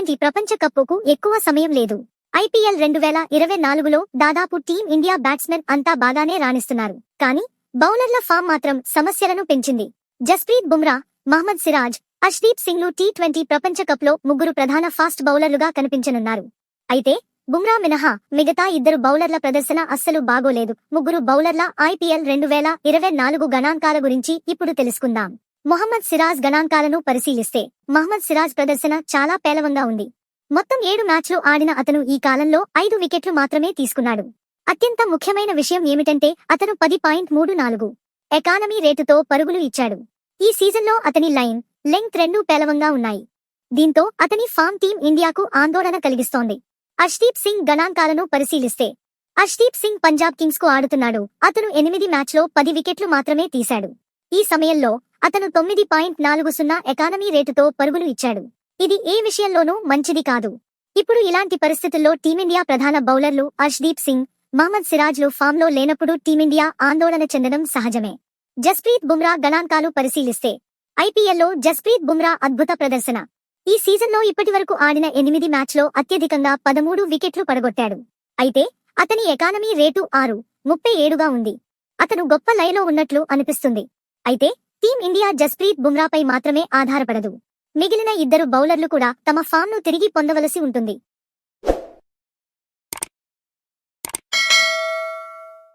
T20 ప్రపంచ కప్పుకు ఎక్కువ సమయం లేదు. IPL 2024లో దాదాపు టీమిండియా బ్యాట్స్మెన్ అంతా బాగానే రాణిస్తున్నారు. కానీ బౌలర్ల ఫామ్ మాత్రం సమస్యలను పెంచింది. జస్ప్రీత్ బుమ్రా, మహ్మద్ సిరాజ్, అర్ష్దీప్ సింగ్లు T20 ప్రపంచ కప్లో ముగ్గురు ప్రధాన ఫాస్ట్ బౌలర్లుగా కనిపించనున్నారు. అయితే బుమ్రా మినహా మిగతా ఇద్దరు బౌలర్ల ప్రదర్శన అస్సలు బాగోలేదు. ముగ్గురు బౌలర్ల IPL 2024 గణాంకాల గురించి ఇప్పుడు తెలుసుకుందాం. మొహమ్మద్ సిరాజ్ గణాంకాలను పరిశీలిస్తే మహ్మద్ సిరాజ్ ప్రదర్శన చాలా పేలవంగా ఉంది. మొత్తం 7 మ్యాచ్లు ఆడిన అతను ఈ కాలంలో 5 వికెట్లు మాత్రమే తీసుకున్నాడు. అత్యంత ముఖ్యమైన విషయం ఏమిటంటే అతను 10.34 ఎకానమీ రేటుతో పరుగులు ఇచ్చాడు. ఈ సీజన్లో అతని లెంగ్త్ రెండూ పేలవంగా ఉన్నాయి. దీంతో అతని ఫామ్ టీం ఇండియాకు ఆందోళన కలిగిస్తోంది. అర్ష్దీప్ సింగ్ గణాంకాలను పరిశీలిస్తే అర్ష్దీప్ సింగ్ పంజాబ్ కింగ్స్ కు ఆడుతున్నాడు. అతను 8 మ్యాచ్లో 10 వికెట్లు మాత్రమే తీశాడు. ఈ సమయంలో అతను 9.40 ఎకానమీ రేటుతో పరుగులు ఇచ్చాడు. ఇది ఏ విషయంలోనూ మంచిది కాదు. ఇప్పుడు ఇలాంటి పరిస్థితుల్లో టీమిండియా ప్రధాన బౌలర్లు అర్ష్దీప్ సింగ్, మహ్మద్ సిరాజ్లు ఫామ్లో లేనప్పుడు టీమిండియా ఆందోళన చెందడం సహజమే. జస్ప్రీత్ బుమ్రా గణాంకాలు పరిశీలిస్తే IPLలో జస్ప్రీత్ బుమ్రా అద్భుత ప్రదర్శన. ఈ సీజన్లో ఇప్పటివరకు ఆడిన 8 మ్యాచ్లో అత్యధికంగా 13 వికెట్లు పడగొట్టాడు. అయితే అతని ఎకానమీ రేటు 6.37గా ఉంది. అతను గొప్ప లయలో ఉన్నట్లు అనిపిస్తుంది. అయితే టీమిండియా జస్ప్రీత్ బుమ్రాపై మాత్రమే ఆధారపడదు. మిగిలిన ఇద్దరు బౌలర్లు కూడా తమ ఫామ్ను తిరిగి పొందవలసి ఉంటుంది.